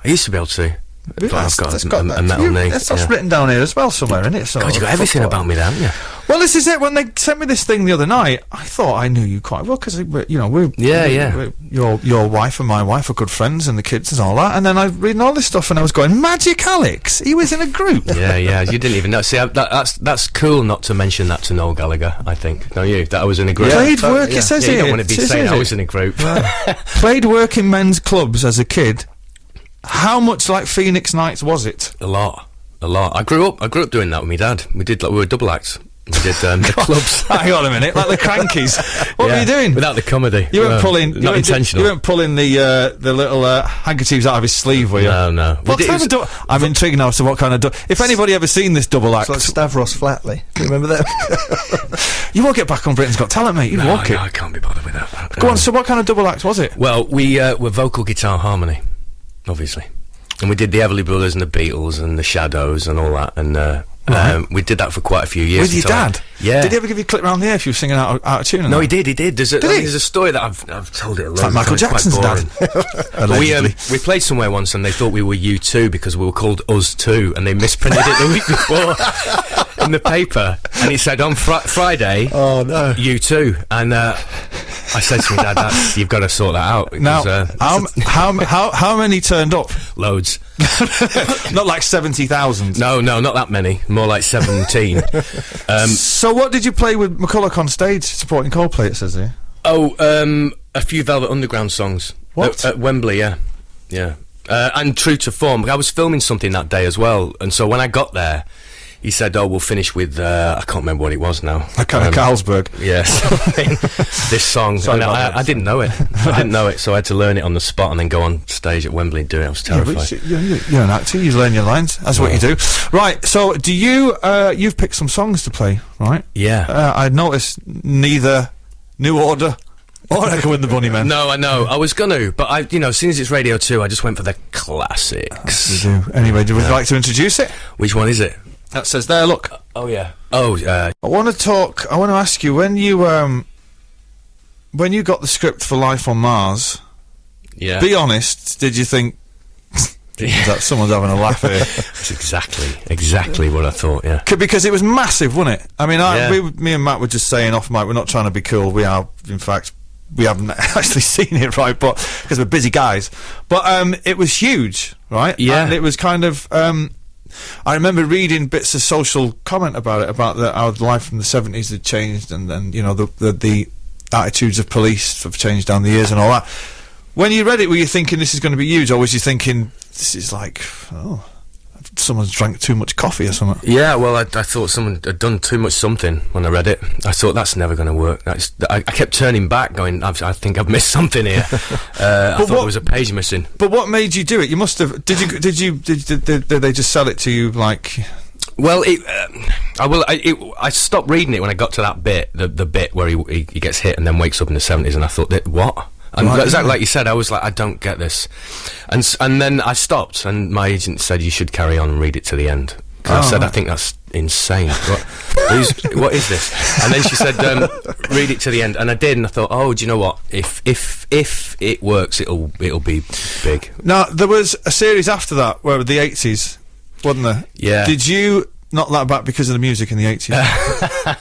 I used to be able to. But I've got a metal knee. That's written down here as well somewhere, isn't it? God, you got everything about me there, haven't you? Well, this is it. When they sent me this thing the other night, I thought I knew you quite well, because, your wife and my wife are good friends, and the kids and all that, and then I was reading all this stuff, and I was going, Magic Alex? He was in a group. Yeah, you didn't even know. See, that's cool not to mention that to Noel Gallagher, I think. Don't you? That I was in a group. Played work, it says here. You don't want to be saying I was in a group. Played work in men's clubs as a kid. How much like Phoenix Nights was it? A lot. I grew up doing that with my dad. We were double acts. We did the clubs. Hang on a minute, like the Crankies. What were you doing? Without the comedy. You weren't pulling. Not intentional. You weren't pulling the little handkerchiefs out of his sleeve, were you? No. I'm intrigued now as to what kind of. If anybody ever seen this double act, it's like Stavros Flatley. Do you remember that? You won't get back on Britain's Got Talent, mate. You walk it. I can't be bothered with that. Go on. So, what kind of double act was it? Well, we were vocal, guitar, harmony. Obviously, and we did the Everly Brothers and the Beatles and the Shadows and all that, and we did that for quite a few years. With your dad? Yeah. Did he ever give you a clip round the air if you were singing out of tune? No, he did. There's a story that I've told it a lot. Like Michael Jackson's dad. we played somewhere once, and they thought we were U2 because we were called Us 2, and they misprinted it the week before in the paper, and he said on Friday, oh no, U2, and I said to my dad, you've got to sort that out. Because, now, how many turned up? Loads. Not like 70,000. No, not that many. More like 17. So what did you play with McCulloch on stage supporting Coldplay, it says here? A few Velvet Underground songs. What? At Wembley, yeah. And true to form, I was filming something that day as well, and so when I got there, he said, we'll finish with, I can't remember what it was now. A kind of Carlsberg. Yes. This song. I didn't know it. So I had to learn it on the spot and then go on stage at Wembley and do it. I was terrified. You're an actor, you learn your lines. That's what you do. Right, so do you, you've picked some songs to play, right? Yeah. I'd noticed neither New Order or Echo and the Bunnymen. No, I know. I was gonna, but as soon as it's Radio 2, I just went for the classics. You do. Anyway, would you like to introduce it? Which one is it? That says there, look. Oh, yeah. I want to ask you, when you got the script for Life on Mars, be honest, did you think that someone's having a laugh here? That's exactly what I thought, yeah. Because it was massive, wasn't it? I mean, me and Matt were just saying off mic, we're not trying to be cool, we are, in fact, we haven't actually seen it, right, but because we're busy guys. But it was huge, right? Yeah. And it was kind of... I remember reading bits of social comment about it, about how life from the 70s had changed, and then the attitudes of police have changed down the years and all that. When you read it, were you thinking this is going to be huge, or was you thinking this is like, someone's drank too much coffee or something? Yeah, well, I thought someone had done too much something when I read it. I thought that's never going to work. I kept turning back, going, I think I've missed something here. I thought there was a page missing. But what made you do it? You must have. Did they just sell it to you like? Well, I stopped reading it when I got to that bit, the bit where he gets hit and then wakes up in the 70s, and I thought, what? And exactly like you said, I was like, I don't get this, and then I stopped, and my agent said you should carry on and read it to the end. I said, I think that's insane. What is this? And then she said, read it to the end, and I did, and I thought, do you know what? If it works, it'll be big. Now there was a series after that where the 80s, wasn't there? Yeah. Did you knock that back because of the music in the 80s?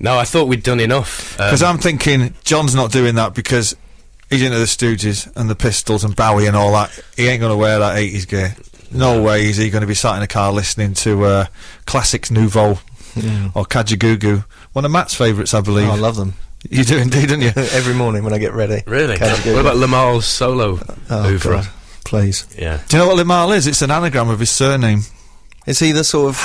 No, I thought we'd done enough. Because I'm thinking John's not doing that because he's into the Stooges and the Pistols and Bowie and all that. He ain't going to wear that 80s gear. No way is he going to be sat in a car listening to Classics Nouveau or Kajagoogoo. One of Matt's favourites, I believe. Oh, I love them. You do indeed, don't you? Every morning when I get ready. Really? What about Lamar's solo oeuvre? Please. Yeah. Do you know what Lamar is? It's an anagram of his surname. Is he the sort of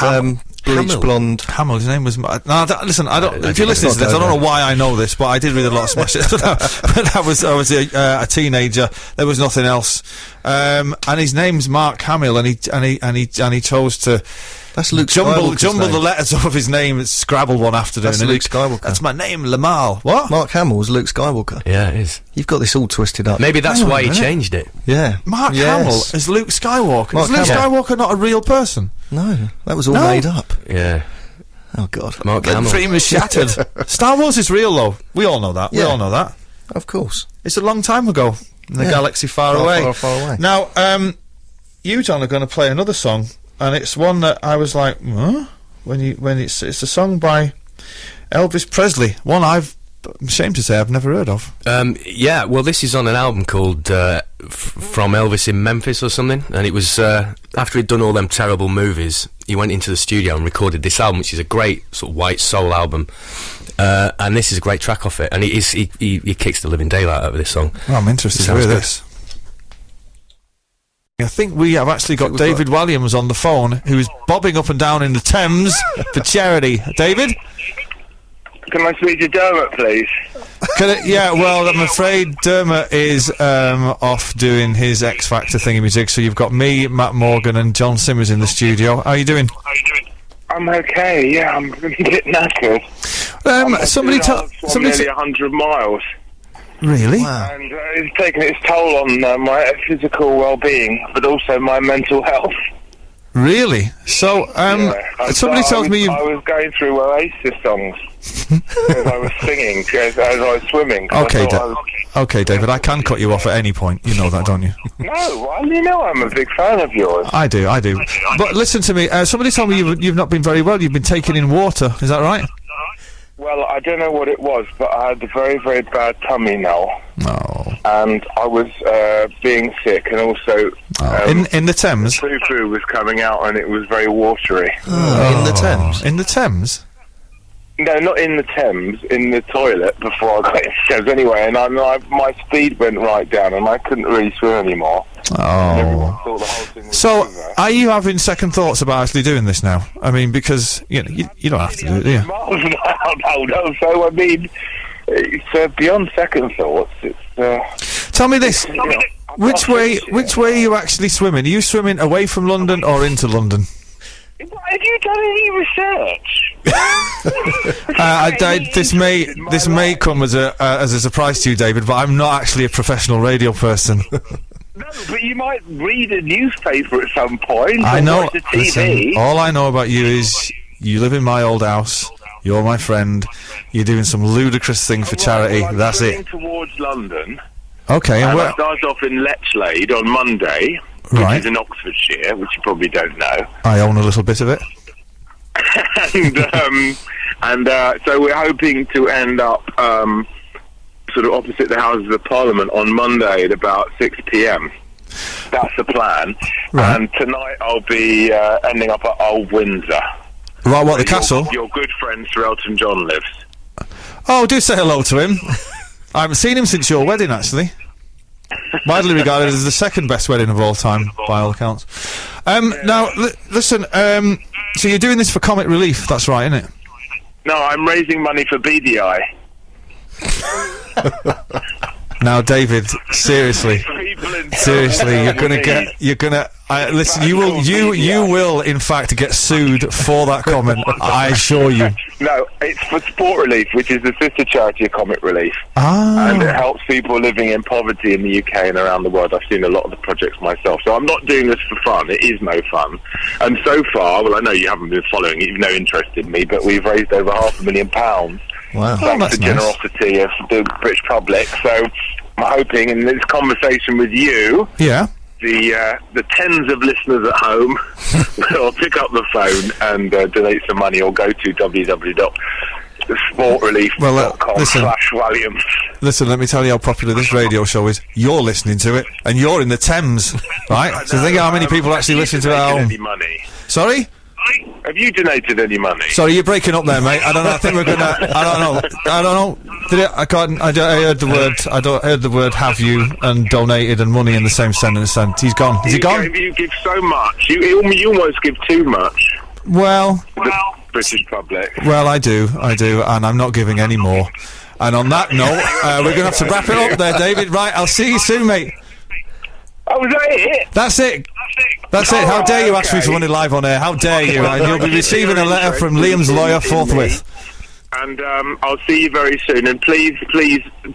bleach blonde? Hamill, his name was... listen, I don't... If you're listening to this, I don't know why I know this, but I did read a lot of Smash Hits. When I was a teenager, there was nothing else. And his name's Mark Hamill, and he chose to... That's Luke jumble the letters of his name and scrabble one after That's Luke Skywalker. That's my name, Lamar. What? Mark Hamill's Luke Skywalker. Yeah, it is. You've got this all twisted up. Maybe that's why he changed it. Yeah. Mark Hamill is Luke Skywalker. Mark is Luke Skywalker not a real person? No, that was all made up. Yeah. Oh, God. Mark Hamill. The dream is shattered. Star Wars is real, though. We all know that. Yeah. We all know that. Of course. It's a long time ago in the galaxy far away. Far away. Now, you, John, are going to play another song, and it's one that I was like, huh? When it's a song by Elvis Presley, one I'm ashamed to say I've never heard of. Yeah, well, this is on an album called From Elvis in Memphis or something, and it was after he'd done all them terrible movies, he went into the studio and recorded this album, which is a great sort of white soul album, and this is a great track off it, and he kicks the living daylight out of this song. Oh, I'm interested to hear this. I think we have actually got David Williams on the phone, who's bobbing up and down in the Thames for charity. David? Can I speak to Dermot, please? Yeah, well, I'm afraid Dermot is off doing his X Factor thingy-majig, so you've got me, Matt Morgan, and John Simmers in the studio. How are you doing? I'm okay, yeah, I'm a bit knackered. Somebody nearly 100 miles. Really? Wow. And it's taken its toll on my physical well-being, but also my mental health. Really? So, somebody tells me I was going through Oasis songs as I was singing, as I was swimming. Okay, David, I can cut you off at any point. You know that, don't you? No, well, you know I'm a big fan of yours. I do. But listen to me, somebody told me you've not been very well. You've been taking in water. Is that right? Well, I don't know what it was, but I had a very, very bad tummy now. Oh. And I was being sick, and also... in the Thames? The poo-poo was coming out, and it was very watery. In the Thames? In the Thames? No, not in the Thames, in the toilet before I got in the Thames. Anyway, and my speed went right down, and I couldn't really swim anymore. Oh. Thought the whole thing was So, over. are you having second thoughts about actually doing this now? I mean, because, you know, you don't have to do it, do you? No, so, I mean, it's beyond second thoughts. It's... Tell me this. you know, Which way are you actually swimming? Are you swimming away from London or into London? Have you done any research? This may come as a surprise to you, David, but I'm not actually a professional radio person. No, but you might read a newspaper at some point. I know. Watch the TV. Listen, all I know about you is you live in my old house. You're my friend. You're doing some ludicrous thing for charity. Well, I'm That's moving it. towards London. Okay, and And where? I start off in Lechlade on Monday, which Right. is in Oxfordshire, which you probably don't know. I own a little bit of it. So we're hoping to end up sort of opposite the Houses of Parliament on Monday at about 6 p.m. That's the plan. Right. And tonight I'll be ending up at Old Windsor. Right, what, the where castle? Your good friend Sir Elton John lives. Oh, do say hello to him. I haven't seen him since your wedding, actually. Widely regarded as the second best wedding of all time, by all accounts. Now, listen, so you're doing this for comic relief, that's right, isn't it? No, I'm raising money for BDI. Now, David, seriously, you're gonna listen. You will, in fact, get sued for that comment. I assure you. No, it's for Sport Relief, which is the sister charity of Comic Relief. Ah. And it helps people living in poverty in the UK and around the world. I've seen a lot of the projects myself. So I'm not doing this for fun. It is no fun. And so far, well, I know you haven't been following it. You've no interest in me, but we've raised over £500,000. Wow. Thanks to the nice. generosity of the British public. So I'm hoping in this conversation with you, Yeah. the tens of listeners at home will pick up the phone and donate some money, or go to www.sportrelief.com/Williams. Listen, let me tell you how popular this radio show is. You're listening to it, and you're in the Thames, right? So think how many people actually listen to it at home. Any money? Sorry? Have you donated any money? Sorry, you're breaking up there, mate. I don't know. I think we're gonna. I don't know. Did it? I can't. I heard the word. I heard the word "have you" and "donated" and "money" in the same sentence. And he's gone. Is he gone? You give so much. You almost give too much. Well, The British public. well, I do, and I'm not giving any more. And on that note, we're gonna have to wrap it up there, David. Right, I'll see you soon, mate. Oh, was that it? That's it. That's it. How dare you ask me for money live on air? How dare you? And you'll be receiving a letter from Liam's lawyer forthwith. And I'll see you very soon. And please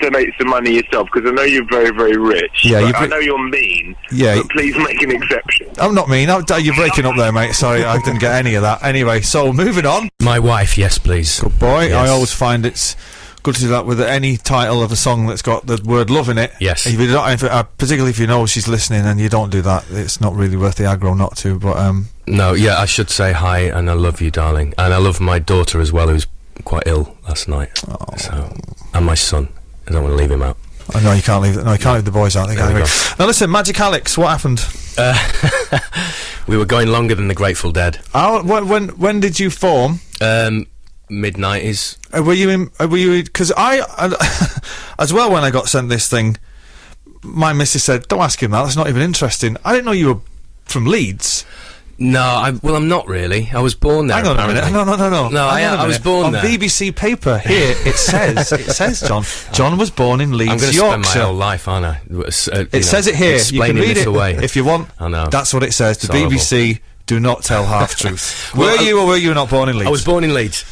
donate some money yourself, because I know you're very, very rich. Yeah, I know you're mean. Yeah, but please make an exception. I'm not mean. You're breaking up there, mate. Sorry, I didn't get any of that. Anyway, so moving on. My wife, yes, please. Good boy. Yes. I always find it's good to do that with any title of a song that's got the word love in it. Yes. If you don't, particularly if you know she's listening and you don't do that, it's not really worth the aggro not to. But no, yeah, I should say hi and I love you, darling, and I love my daughter as well, who's quite ill last night. Oh. So, and my son. I don't want to leave him out. Oh, no, you can't leave. No, you can't leave the boys out. They There we go. Now listen, Magic Alex, what happened? We were going longer than the Grateful Dead. When did you form? Mid-90s. Were you? Because as well, when I got sent this thing, my missus said, "Don't ask him that. That's not even interesting." I didn't know you were from Leeds. No, I'm not really. I was born there. Hang on apparently. a minute. No. No, I was born on there. BBC paper here. It says John was born in Leeds, I'm going to Yorkshire. spend my whole life, aren't I? It says it here. You can explaining read this it away. if you want. I know. That's what it says. The It's horrible. BBC do not tell half truth. Well, were you or were you not born in Leeds? I was born in Leeds.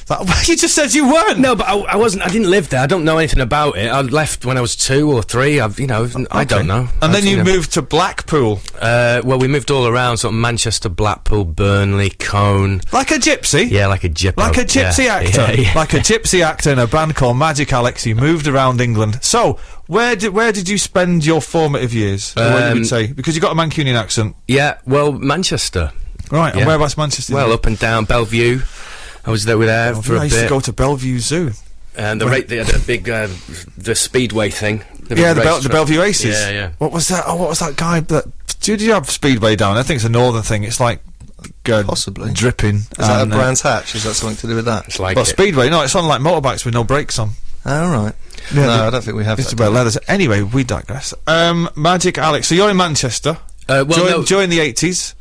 You just said you weren't. No, but I wasn't. I didn't live there. I don't know anything about it. I left when I was 2 or 3. I don't know. And then you know. moved to Blackpool, Well, we moved all around, sort of Manchester, Blackpool, Burnley, Cone. like a gypsy. Yeah, like a gypsy. Like a gypsy actor. Yeah. Like a gypsy actor in a band called Magic Alex. You moved around England. So, where did you spend your formative years? Or what you would say? Because you got a Mancunian accent. Yeah, well, Manchester. Right, and Yeah. whereabouts Manchester? Well, up and down Bellevue. I was there for a I used bit. to go to Bellevue Zoo. And they had a big the speedway thing. The Bellevue Aces. Yeah. What was that? Oh, what was that guy? Did you have Speedway down? I think it's a northern thing. It's like Possibly. dripping. Is that a Brands Hatch? Is that something to do with that? It's like Well, it. Speedway. No, it's on like motorbikes with no brakes on. Oh, right. Yeah, No, I don't think we have It's that. about leathers. Anyway, we digress. Magic Alex. So you're in Manchester. During the 80s.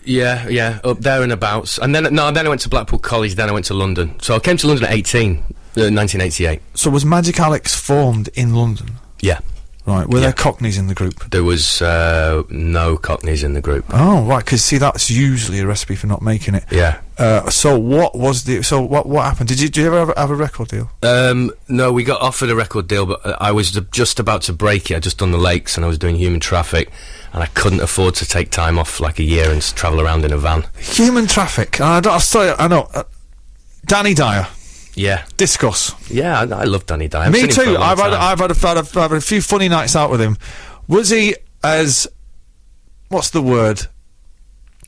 Yeah, up there and abouts. And then I went to Blackpool College, then I went to London. So I came to London at 18, 1988. So was Magic Alex formed in London? Yeah. Right. Were Yeah. there Cockneys in the group? There was no Cockneys in the group. Oh, right. Because see, that's usually a recipe for not making it. Yeah. So what happened? Did you ever have a record deal? No, we got offered a record deal, but I was just about to break it. I'd just done the Lakes and I was doing Human Traffic, and I couldn't afford to take time off like a year and travel around in a van. Human Traffic. I know. Danny Dyer. Yeah. Discuss. Yeah, I love Danny Dyer. Me too. I've had a few funny nights out with him. Was he as what's the word?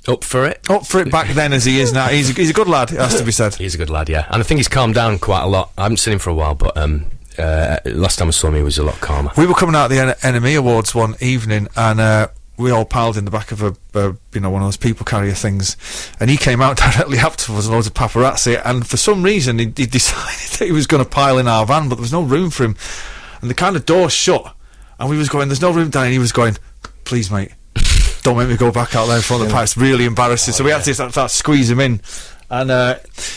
Up for it? Up for it back then as he is now. He's a good lad. It has to be said. He's a good lad, yeah. And I think he's calmed down quite a lot. I haven't seen him for a while, but last time I saw him, he was a lot calmer. We were coming out of the NME Awards one evening, and we all piled in the back of one of those people carrier things, and he came out directly after us, and loads of paparazzi. And for some reason, he decided that he was going to pile in our van, but there was no room for him, and the kind of door shut, and we was going, "There's no room, Danny." And he was going, "Please, mate, don't make me go back out there in front of the pipes." Really embarrassing. So we had to start squeeze him in. And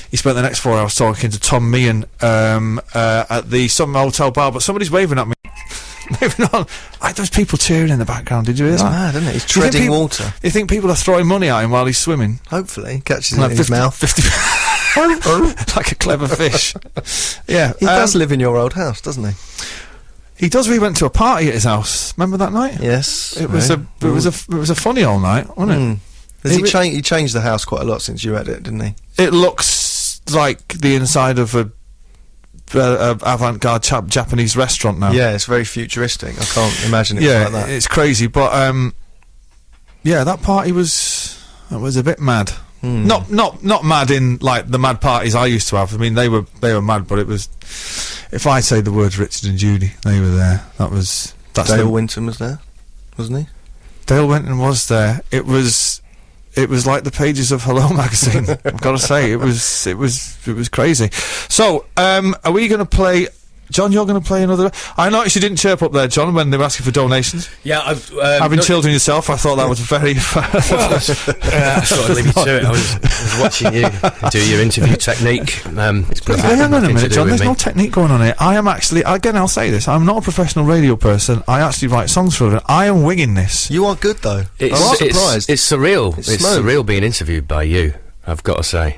he spent the next 4 hours talking to Tom Meehan at the Summer Hotel bar. But somebody's waving at me. Moving on. There's people cheering in the background. Did you hear It's that? mad, isn't it? He's treading water. You think people are throwing money at him while he's swimming? Hopefully, he catches Like it in his mouth. 50 like a clever fish. Yeah. He does live in your old house, doesn't he? He does. We went to a party at his house. Remember that night? Yes. It was a funny old night, wasn't it? He changed the house quite a lot since you had it, didn't he? It looks like the inside of a avant-garde Japanese restaurant now. Yeah, it's very futuristic. I can't imagine it like that. It's crazy, but that party was a bit mad. Not mad in like the mad parties I used to have. I mean, they were mad, but it was. If I say the words Richard and Judy, they were there. That's Dale Winton was there, wasn't he? Dale Winton was there. It was like the pages of Hello magazine. I've got to say, it was crazy. So, are we going to play? John, you're going to play another. I noticed you didn't chirp up there, John, when they were asking for donations. Yeah, I've Having children yourself, I thought that was very. I thought I'd leave you to it. I was watching you do your interview technique. Hang on a minute, John. There's no technique going on here. I am actually, again, I'll say this. I'm not a professional radio person. I actually write songs for them. I am winging this. You are good though. It's surprised. It's surreal. It's smooth. surreal being interviewed by you. I've got to say.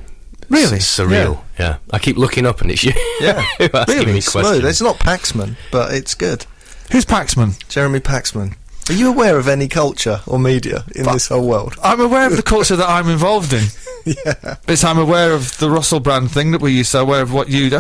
Really? It's surreal. Yeah. I keep looking up and it's you. Yeah. asking Really me smooth. questions. It's not Paxman, but it's good. Who's Paxman? Jeremy Paxman. Are you aware of any culture or media in this whole world? I'm aware of the culture that I'm involved in. Yeah. I'm aware of the Russell Brand thing that we used to. Aware of what you do.